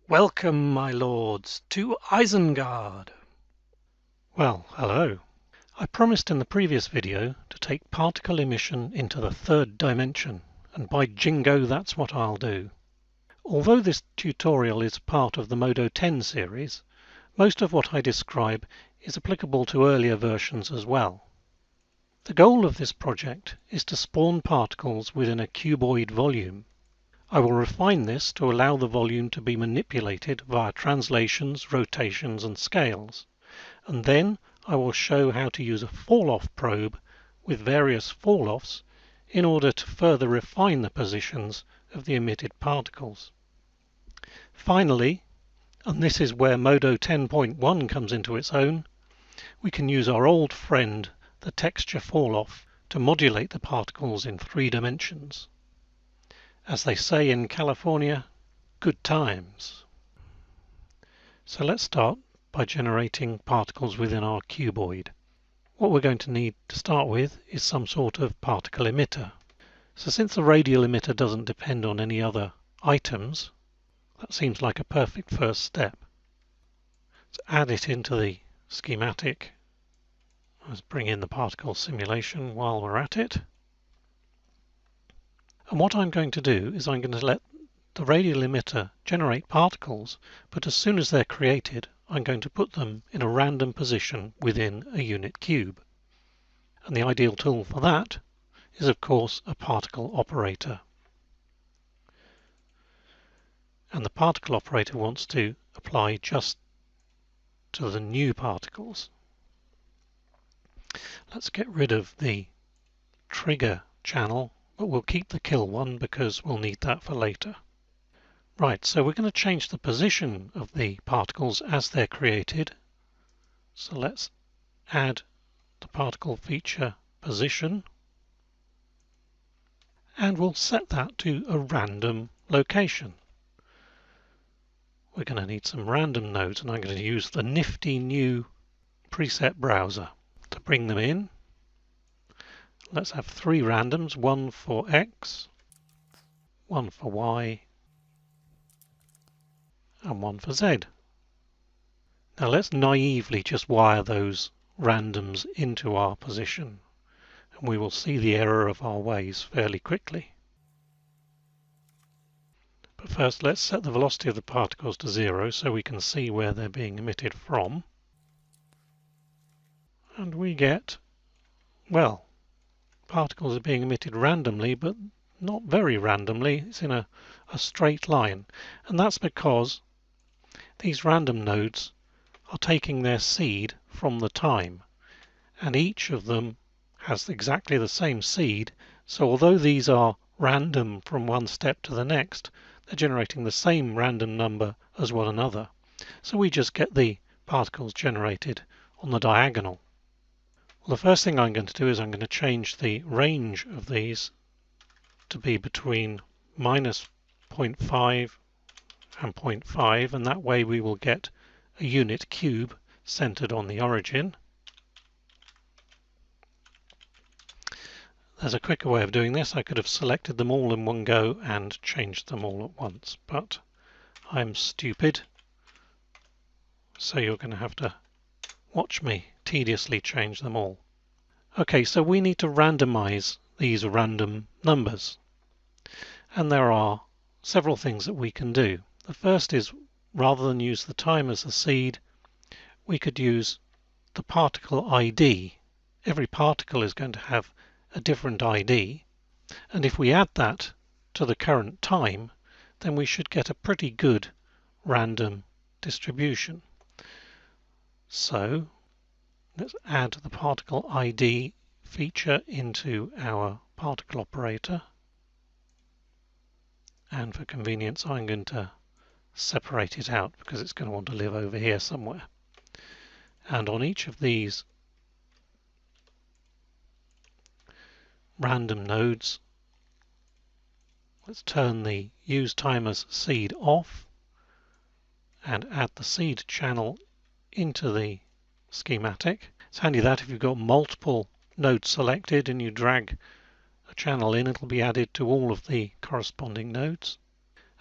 Welcome, my lords, to Isengard. Well, hello. I promised in the previous video to take particle emission into the third dimension, and by jingo that's what I'll do. Although this tutorial is part of the Modo 10 series, most of what I describe is applicable to earlier versions as well. The goal of this project is to spawn particles within a cuboid volume. I will refine this to allow the volume to be manipulated via translations, rotations and scales, and then I will show how to use a Falloff probe with various falloffs in order to further refine the positions of the emitted particles. Finally, and this is where Modo 10.1 comes into its own, we can use our old friend, the texture falloff, to modulate the particles in 3 dimensions. As they say in California, good times. So let's start by generating particles within our cuboid. What we're going to need to start with is some sort of particle emitter. So since the radial emitter doesn't depend on any other items, that seems like a perfect first step. Let's add it into the schematic. Let's bring in the particle simulation while we're at it. And what I'm going to do is I'm going to let the radial emitter generate particles, but as soon as they're created, I'm going to put them in a random position within a unit cube. And the ideal tool for that is, of course, a particle operator. And the particle operator wants to apply just to the new particles. Let's get rid of the trigger channel, but we'll keep the kill one because we'll need that for later. Right, so we're going to change the position of the particles as they're created. So let's add the particle feature position, and we'll set that to a random location. We're going to need some random nodes, and I'm going to use the nifty new preset browser to bring them in. Let's have 3 randoms, one for X, one for Y, and one for Z. Now let's naively just wire those randoms into our position, and we will see the error of our ways fairly quickly. But first let's set the velocity of the particles to 0 so we can see where they're being emitted from. And we get, well, particles are being emitted randomly, but not very randomly. It's in a straight line, and that's because these random nodes are taking their seed from the time, and each of them has exactly the same seed. So although these are random from one step to the next, they're generating the same random number as one another. So we just get the particles generated on the diagonal. Well, the first thing I'm going to do is I'm going to change the range of these to be between minus 0.5 and 0.5, and that way we will get a unit cube centered on the origin. There's a quicker way of doing this. I could have selected them all in one go and changed them all at once, but I'm stupid, so you're going to have to watch me tediously change them all. Okay, so we need to randomize these random numbers, and there are several things that we can do. The first is, rather than use the time as the seed, we could use the particle ID. Every particle is going to have a different ID, and if we add that to the current time, then we should get a pretty good random distribution. So let's add the particle ID feature into our particle operator, and for convenience I'm going to separate it out because it's going to want to live over here somewhere. And on each of these random nodes, let's turn the use time as seed off and add the seed channel into the schematic. It's handy that if you've got multiple nodes selected and you drag a channel in, it'll be added to all of the corresponding nodes.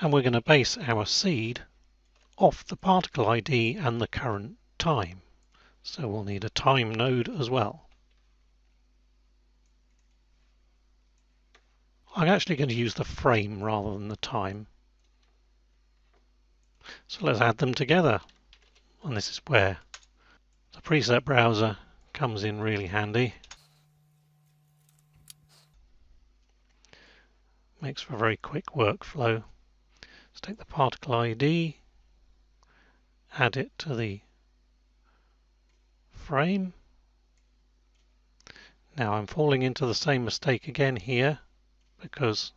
And we're going to base our seed off the particle ID and the current time. So we'll need a time node as well. I'm actually going to use the frame rather than the time. So let's add them together. And this is where the preset browser comes in really handy. Makes for a very quick workflow. Let's take the particle ID, add it to the frame. Now I'm falling into the same mistake again here because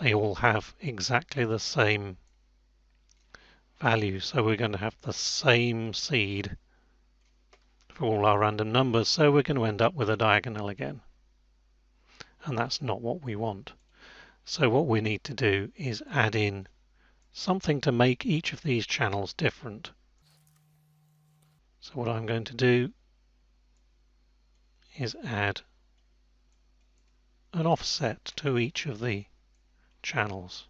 they all have exactly the same value. So we're going to have the same seed for all our random numbers. So we're going to end up with a diagonal again. And that's not what we want. So what we need to do is add in something to make each of these channels different. So what I'm going to do is add an offset to each of the channels.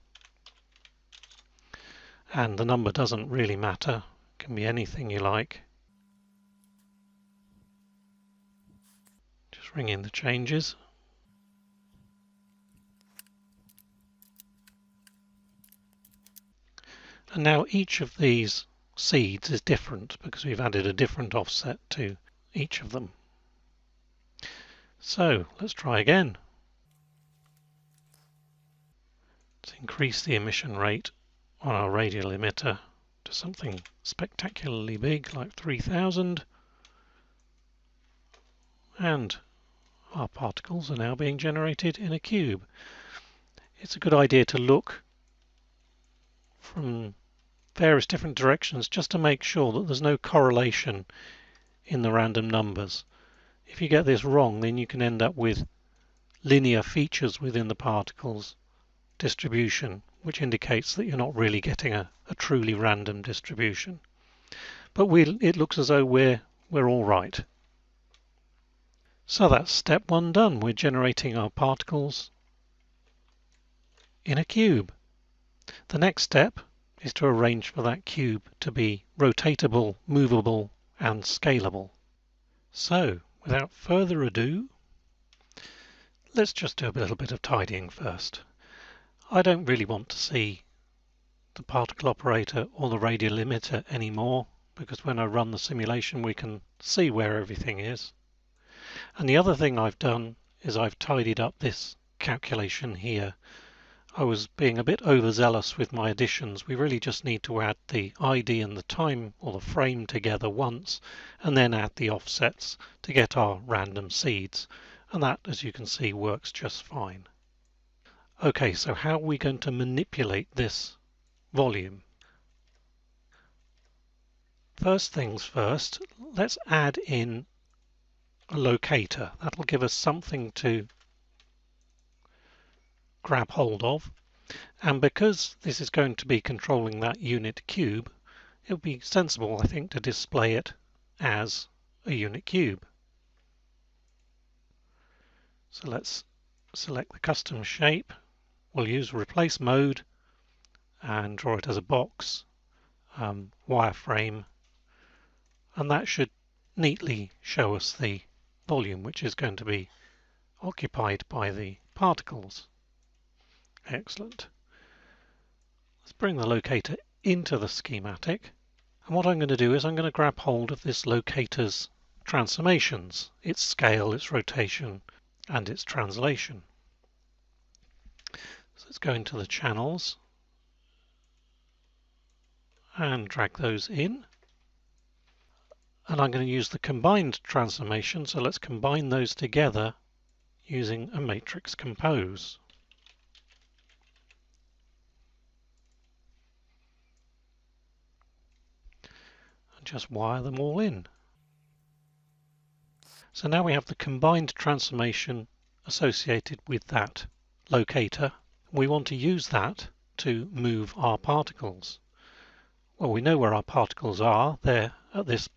And the number doesn't really matter, it can be anything you like. Just ring in the changes. And now each of these seeds is different because we've added a different offset to each of them. So let's try again. Let's increase the emission rate on our radial emitter to something spectacularly big like 3000, and our particles are now being generated in a cube. It's a good idea to look from various different directions just to make sure that there's no correlation in the random numbers. If you get this wrong, then you can end up with linear features within the particles distribution, which indicates that you're not really getting a truly random distribution. But it looks as though we're all right. So that's step one done. We're generating our particles in a cube. The next step is to arrange for that cube to be rotatable, movable, and scalable. So, without further ado, let's just do a little bit of tidying first. I don't really want to see the particle operator or the radial emitter anymore, because when I run the simulation we can see where everything is. And the other thing I've done is I've tidied up this calculation here. I was being a bit overzealous with my additions. We really just need to add the ID and the time or the frame together once, and then add the offsets to get our random seeds. And that, as you can see, works just fine. Okay, so how are we going to manipulate this volume? First things first, let's add in a locator. That'll give us something to grab hold of, and because this is going to be controlling that unit cube, it would be sensible, I think, to display it as a unit cube. So let's select the custom shape. We'll use replace mode and draw it as a box, wireframe, and that should neatly show us the volume which is going to be occupied by the particles. Excellent. Let's bring the locator into the schematic, and what I'm going to do is I'm going to grab hold of this locator's transformations, its scale, its rotation, and its translation. So let's go into the channels and drag those in, and I'm going to use the combined transformation, so let's combine those together using a matrix compose. Just wire them all in. So now we have the combined transformation associated with that locator. We want to use that to move our particles. Well, we know where our particles are. They're at this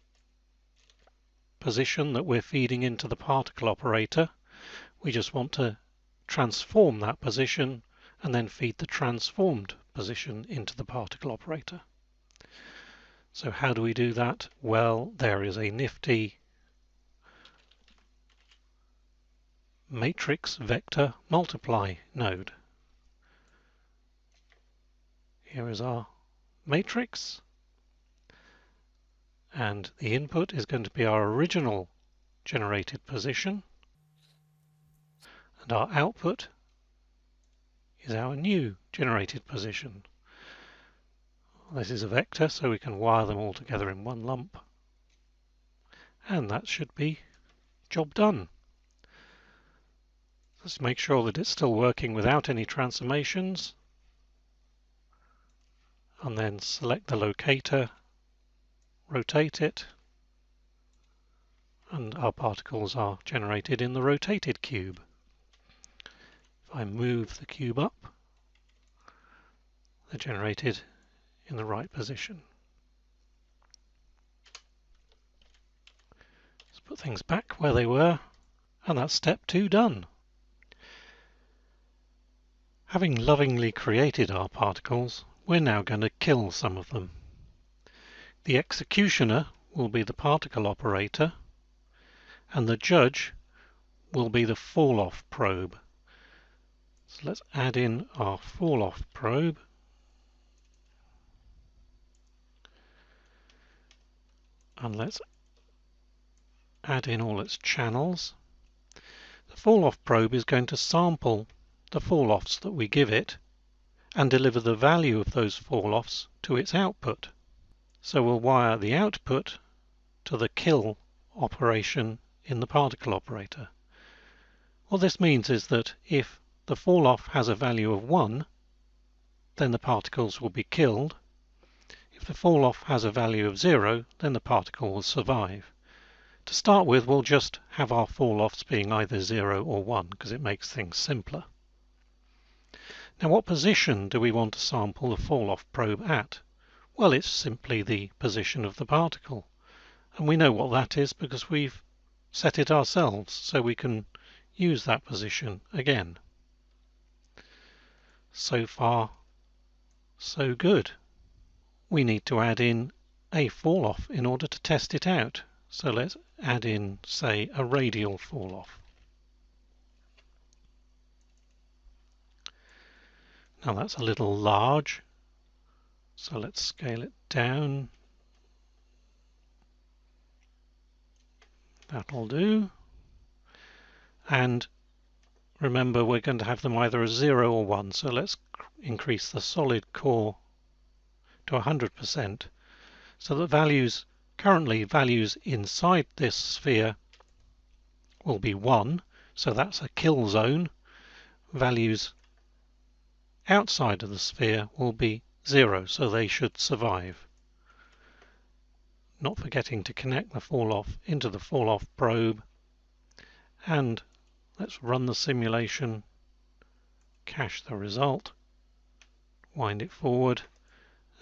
position that we're feeding into the particle operator. We just want to transform that position and then feed the transformed position into the particle operator. So how do we do that? Well, there is a nifty matrix vector multiply node. Here is our matrix, and the input is going to be our original generated position, and our output is our new generated position. This is a vector, so we can wire them all together in one lump, and that should be job done. Let's make sure that it's still working without any transformations, and then select the locator, rotate it, and our particles are generated in the rotated cube. If I move the cube up, they're generated in the right position. Let's put things back where they were, and that's step 2 done. Having lovingly created our particles, we're now going to kill some of them. The executioner will be the particle operator, and the judge will be the Falloff probe. So let's add in our Falloff probe. And let's add in all its channels. The Falloff probe is going to sample the falloffs that we give it and deliver the value of those falloffs to its output. So we'll wire the output to the kill operation in the particle operator. What this means is that if the falloff has a value of 1, then the particles will be killed. If the falloff has a value of 0, then the particle will survive. To start with, we'll just have our falloffs being either 0 or 1 because it makes things simpler. Now, what position do we want to sample the Falloff probe at? Well, it's simply the position of the particle. And we know what that is because we've set it ourselves, so we can use that position again. So far, so good. We need to add in a falloff in order to test it out. So let's add in, say, a radial falloff. Now that's a little large, so let's scale it down. That'll do. And remember, we're going to have them either as 0 or 1, so let's increase the solid core to 100%, so that currently values inside this sphere will be 1, so that's a kill zone. Values outside of the sphere will be 0, so they should survive. Not forgetting to connect the falloff into the Falloff probe, and let's run the simulation, cache the result, wind it forward,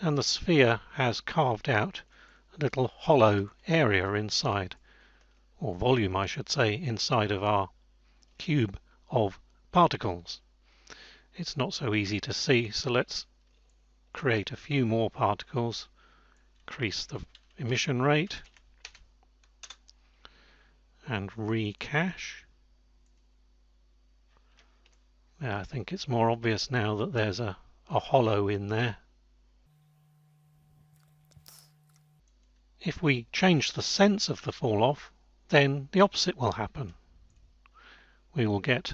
and the sphere has carved out a little hollow area inside, or volume I should say, inside of our cube of particles. It's not so easy to see, so let's create a few more particles, increase the emission rate, and recache. Yeah, I think it's more obvious now that there's a hollow in there. If we change the sense of the falloff, then the opposite will happen. We will get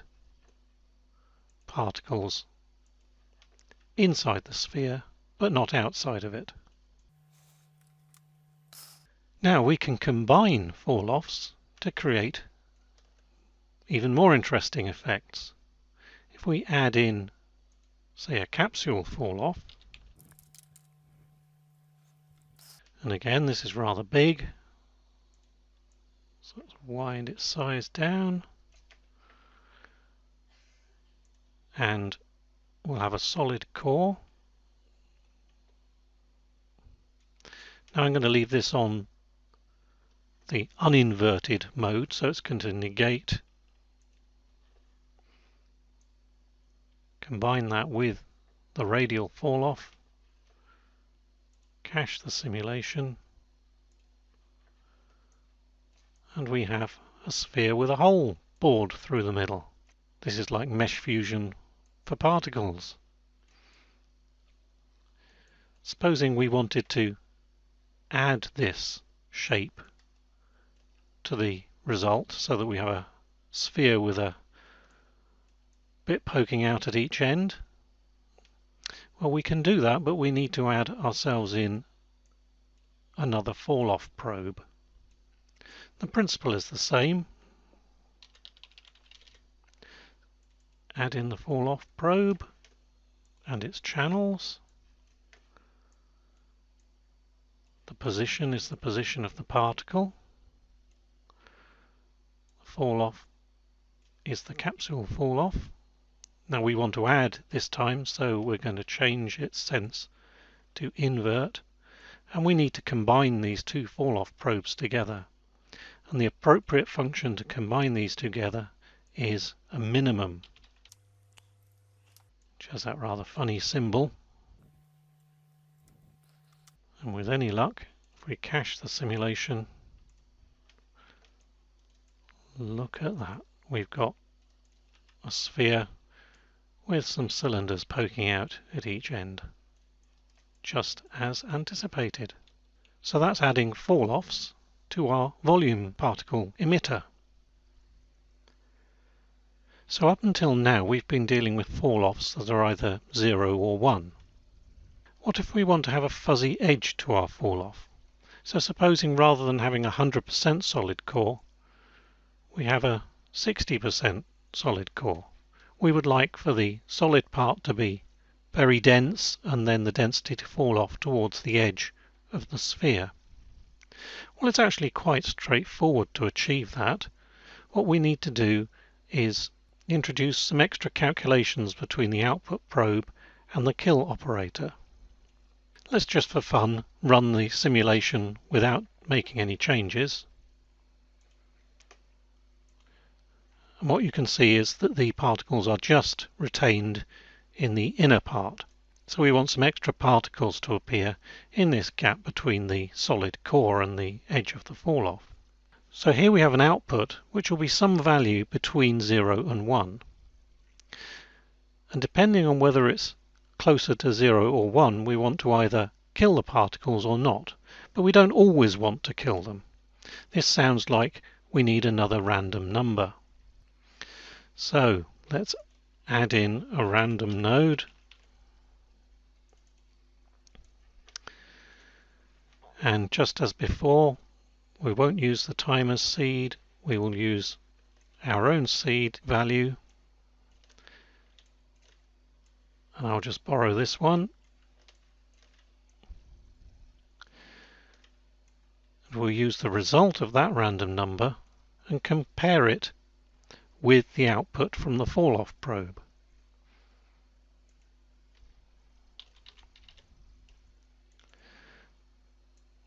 particles inside the sphere, but not outside of it. Now we can combine falloffs to create even more interesting effects. If we add in, say, a capsule falloff, and again this is rather big, so let's wind its size down, and we'll have a solid core. Now I'm going to leave this on the uninverted mode, so it's going to negate, combine that with the radial falloff, cache the simulation, and we have a sphere with a hole bored through the middle. This is like mesh fusion for particles. Supposing we wanted to add this shape to the result so that we have a sphere with a bit poking out at each end. Well, we can do that, but we need to add ourselves in another Falloff probe. The principle is the same. Add in the Falloff probe and its channels. The position is the position of the particle. The falloff is the capsule falloff. Now we want to add this time, so we're going to change its sense to invert, and we need to combine these two falloff probes together. And the appropriate function to combine these together is a minimum, which has that rather funny symbol. And with any luck, if we cache the simulation, look at that. We've got a sphere with some cylinders poking out at each end, just as anticipated. So that's adding falloffs to our volume particle emitter. So up until now we've been dealing with falloffs that are either 0 or 1. What if we want to have a fuzzy edge to our falloff? So supposing rather than having 100% solid core, we have a 60% solid core. We would like for the solid part to be very dense and then the density to fall off towards the edge of the sphere. Well, it's actually quite straightforward to achieve that. What we need to do is introduce some extra calculations between the output probe and the kill operator. Let's just for fun run the simulation without making any changes. And what you can see is that the particles are just retained in the inner part. So we want some extra particles to appear in this gap between the solid core and the edge of the falloff. So here we have an output which will be some value between 0 and 1. And depending on whether it's closer to 0 or 1, we want to either kill the particles or not. But we don't always want to kill them. This sounds like we need another random number. So let's add in a random node, and just as before, we won't use the timer's seed, we will use our own seed value, and I'll just borrow this one. And we'll use the result of that random number and compare it with the output from the falloff probe.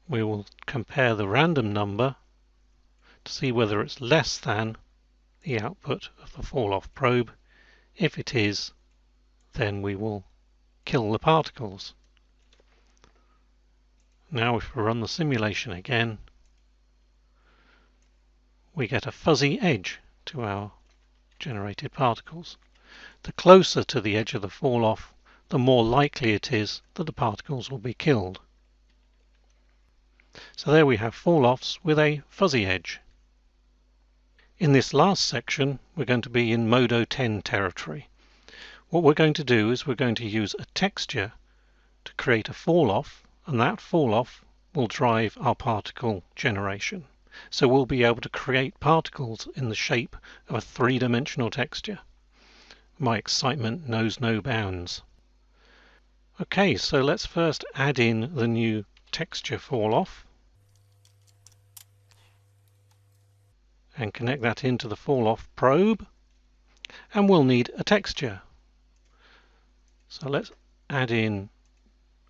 We will compare the random number to see whether it's less than the output of the falloff probe. If it is, then we will kill the particles. Now if we run the simulation again, we get a fuzzy edge to our generated particles. The closer to the edge of the falloff, the more likely it is that the particles will be killed. So there we have falloffs with a fuzzy edge. In this last section, we're going to be in Modo 10 territory. What we're going to do is we're going to use a texture to create a falloff, and that falloff will drive our particle generation. So we'll be able to create particles in the shape of a three-dimensional texture. My excitement knows no bounds. Okay, so let's first add in the new texture falloff and connect that into the falloff probe, and we'll need a texture. So let's add in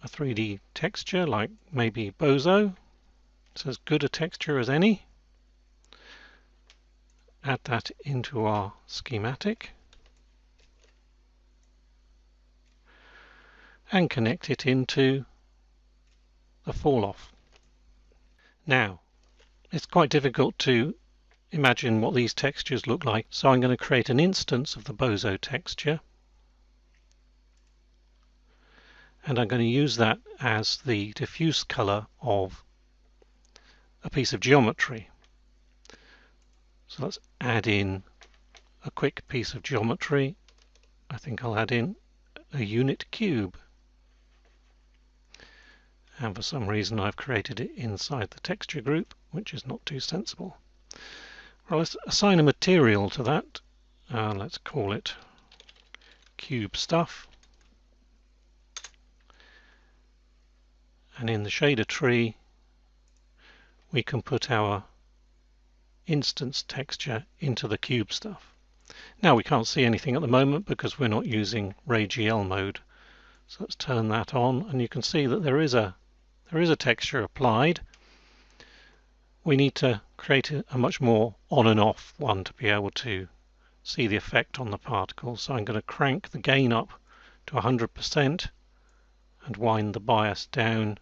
a 3D texture like maybe Bozo. It's as good a texture as any. Add that into our schematic and connect it into the falloff. Now, it's quite difficult to imagine what these textures look like, so I'm going to create an instance of the bozo texture, and I'm going to use that as the diffuse color of a piece of geometry. So let's add in a quick piece of geometry. I think I'll add in a unit cube, and for some reason I've created it inside the texture group, which is not too sensible. Well, let's assign a material to that. Let's call it cube stuff, and in the shader tree we can put our instance texture into the cube stuff. Now we can't see anything at the moment because we're not using RayGL mode, so let's turn that on, and you can see that there is a texture applied. We need to create a much more on and off one to be able to see the effect on the particles. So I'm going to crank the gain up to 100% and wind the bias down,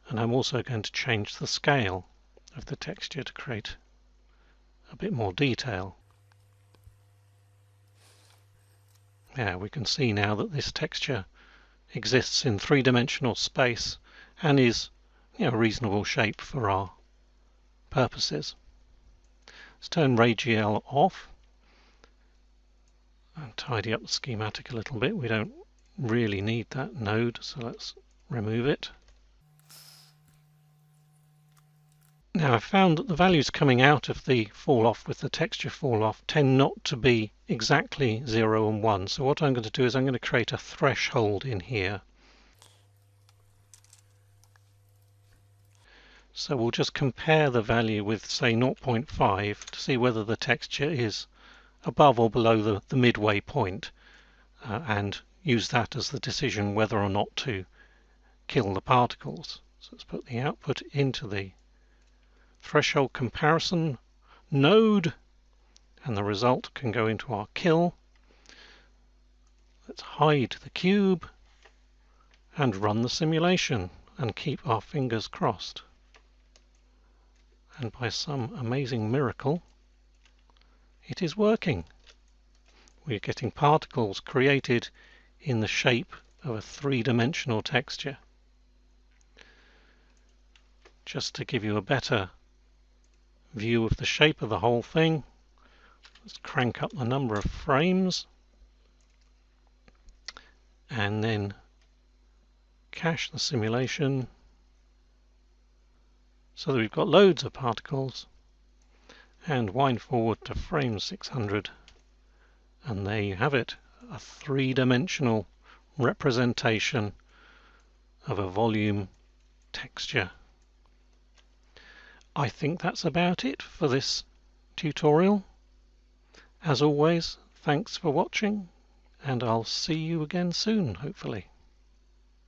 and I'm also going to change the scale of the texture to create a bit more detail. Yeah, we can see now that this texture exists in three-dimensional space and is, a reasonable shape for our purposes. Let's turn RayGL off and tidy up the schematic a little bit. We don't really need that node, so let's remove it. Now I've found that the values coming out of the falloff with the texture falloff tend not to be exactly 0 and 1. So what I'm going to do is I'm going to create a threshold in here. So we'll just compare the value with, say, 0.5 to see whether the texture is above or below the midway point, and use that as the decision whether or not to kill the particles. So let's put the output into the threshold comparison node, and the result can go into our kill. Let's hide the cube and run the simulation and keep our fingers crossed. And by some amazing miracle, it is working. We're getting particles created in the shape of a three-dimensional texture. Just to give you a better view of the shape of the whole thing, let's crank up the number of frames and then cache the simulation so that we've got loads of particles, and wind forward to frame 600, and there you have it, a three-dimensional representation of a volume texture. I think that's about it for this tutorial. As always, thanks for watching, and I'll see you again soon, hopefully.